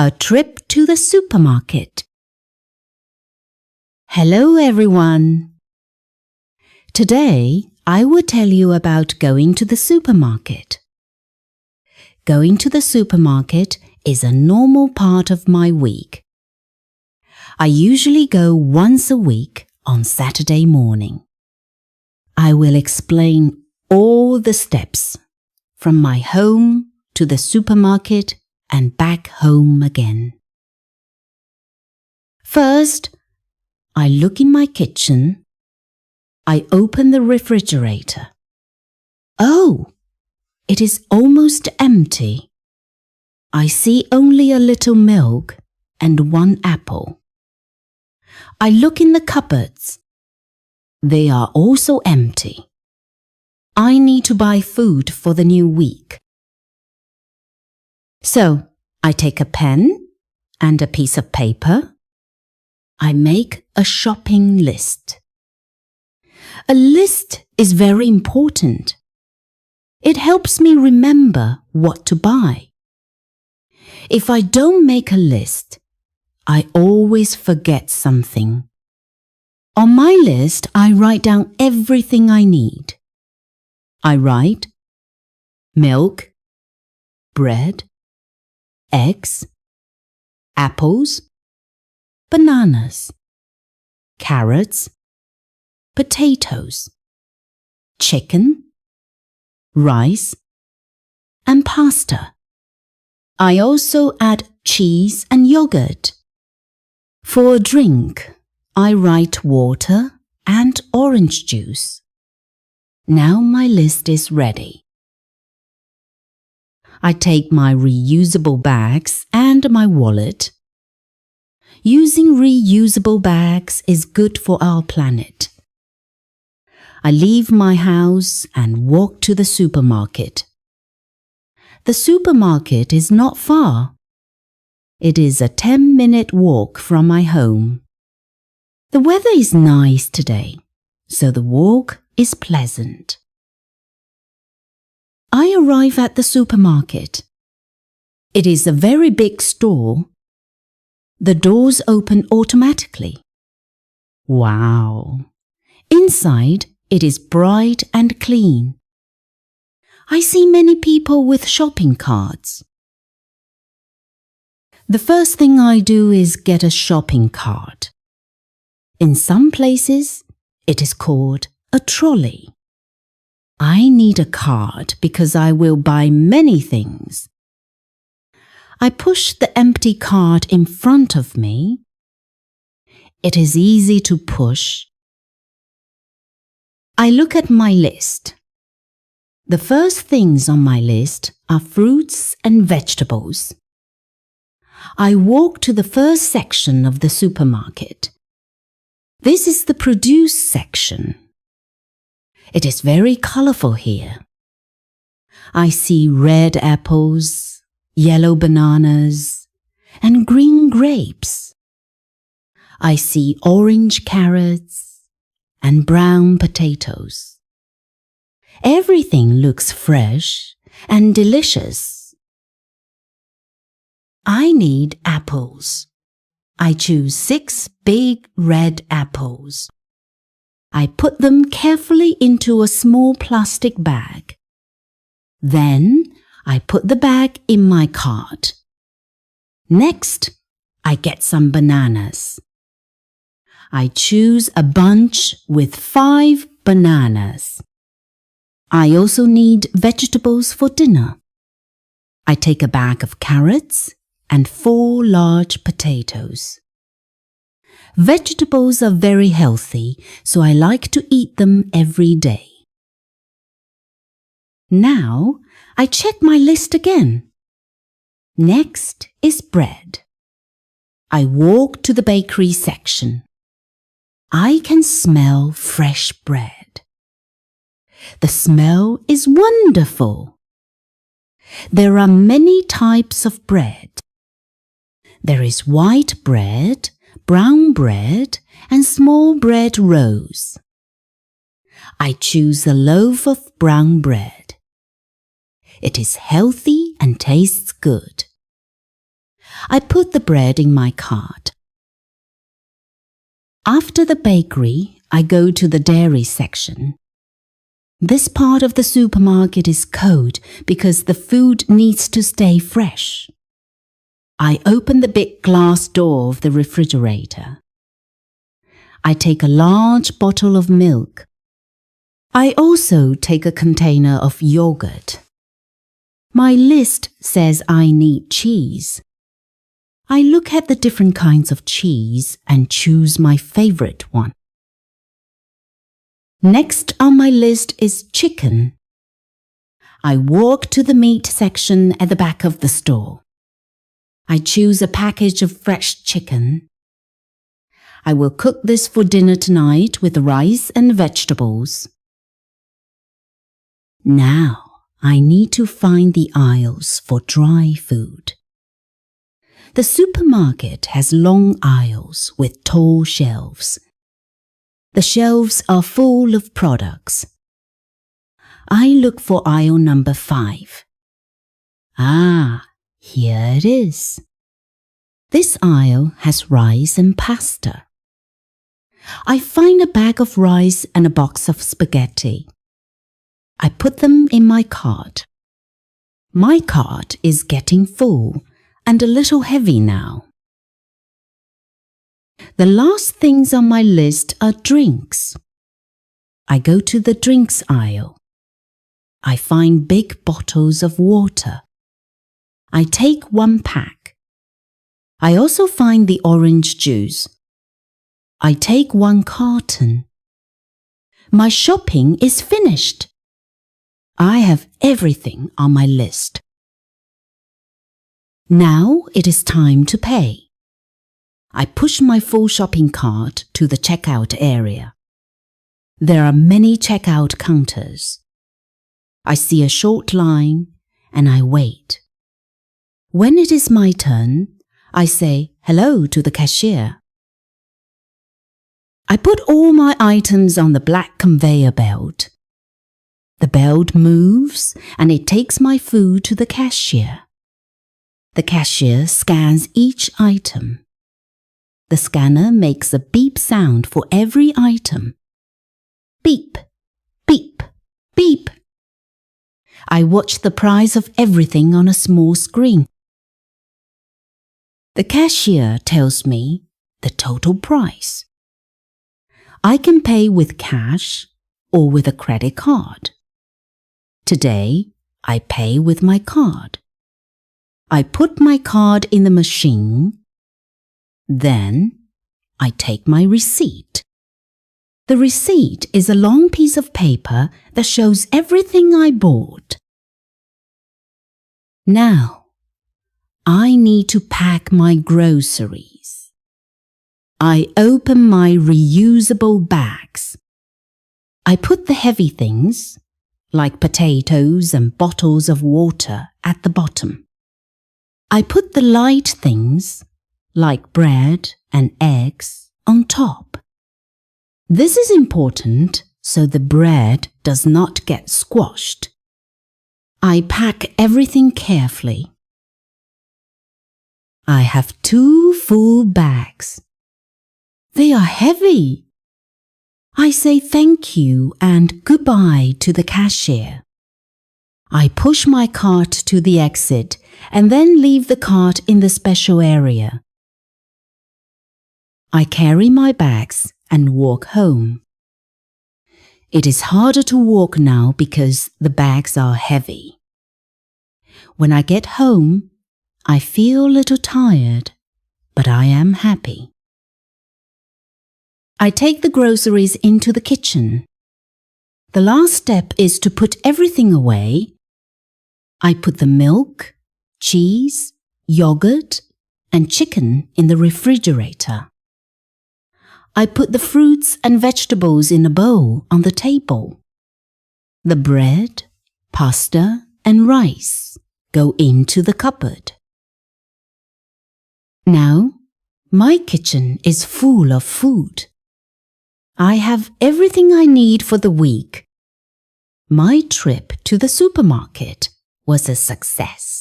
A trip to the supermarket. Hello everyone. Today I will tell you about going to the supermarket. Going to the supermarket is a normal part of my week. I usually go once a week on Saturday morning. I will explain all the steps from my home to the supermarket and back home again. First, I look in my kitchen. I open the refrigerator. Oh, it is almost empty. I see only a little milk and one apple. I look in the cupboards. They are also empty. I need to buy food for the new week. So, I take a pen and a piece of paper. I make a shopping list. A list is very important. It helps me remember what to buy. If I don't make a list, I always forget something. On my list, I write down everything I need. I write milk, bread, eggs, apples, bananas, carrots, potatoes, chicken, rice, and pasta. I also add cheese and yogurt. For a drink, I write water and orange juice. Now my list is ready. I take my reusable bags and my wallet. Using reusable bags is good for our planet. I leave my house and walk to the supermarket. The supermarket is not far. It is a 10-minute walk from my home. The weather is nice today, so the walk is pleasant. I arrive at the supermarket. It is a very big store. The doors open automatically. Wow! Inside, it is bright and clean. I see many people with shopping carts. The first thing I do is get a shopping cart. In some places, it is called a trolley. I need a cart because I will buy many things. I push the empty cart in front of me. It is easy to push. I look at my list. The first things on my list are fruits and vegetables. I walk to the first section of the supermarket. This is the produce section. It is very colorful here. I see red apples, yellow bananas, and green grapes. I see orange carrots and brown potatoes. Everything looks fresh and delicious. I need apples. I choose 6 big red apples. I put them carefully into a small plastic bag. Then I put the bag in my cart. Next, I get some bananas. I choose a bunch with 5 bananas. I also need vegetables for dinner. I take a bag of carrots and 4 large potatoes. Vegetables are very healthy, so I like to eat them every day. Now, I check my list again. Next is bread. I walk to the bakery section. I can smell fresh bread. The smell is wonderful. There are many types of bread. There is white bread, brown bread, and small bread rolls. I choose a loaf of brown bread. It is healthy and tastes good. I put the bread in my cart. After the bakery, I go to the dairy section. This part of the supermarket is cold because the food needs to stay fresh. I open the big glass door of the refrigerator. I take a large bottle of milk. I also take a container of yogurt. My list says I need cheese. I look at the different kinds of cheese and choose my favorite one. Next on my list is chicken. I walk to the meat section at the back of the store. I choose a package of fresh chicken. I will cook this for dinner tonight with rice and vegetables. Now, I need to find the aisles for dry food. The supermarket has long aisles with tall shelves. The shelves are full of products. I look for aisle number 5. Ah, here it is. This aisle has rice and pasta. I find a bag of rice and a box of spaghetti. I put them in my cart. My cart is getting full and a little heavy now. The last things on my list are drinks. I go to the drinks aisle. I find big bottles of water. I take 1 pack. I also find the orange juice. I take 1 carton. My shopping is finished. I have everything on my list. Now it is time to pay. I push my full shopping cart to the checkout area. There are many checkout counters. I see a short line and I wait. When it is my turn, I say hello to the cashier. I put all my items on the black conveyor belt. The belt moves and it takes my food to the cashier. The cashier scans each item. The scanner makes a beep sound for every item. Beep, beep, beep. I watch the price of everything on a small screen. The cashier tells me the total price. I can pay with cash or with a credit card. Today, I pay with my card. I put my card in the machine. Then, I take my receipt. The receipt is a long piece of paper that shows everything I bought. Now, I need to pack my groceries. I open my reusable bags. I put the heavy things, like potatoes and bottles of water, at the bottom. I put the light things, like bread and eggs, on top. This is important so the bread does not get squashed. I pack everything carefully. I have 2 full bags. They are heavy. I say thank you and goodbye to the cashier. I push my cart to the exit and then leave the cart in the special area. I carry my bags and walk home. It is harder to walk now because the bags are heavy. When I get home, I feel a little tired, but I am happy. I take the groceries into the kitchen. The last step is to put everything away. I put the milk, cheese, yogurt, and chicken in the refrigerator. I put the fruits and vegetables in a bowl on the table. The bread, pasta, and rice go into the cupboard. Now, my kitchen is full of food. I have everything I need for the week. My trip to the supermarket was a success.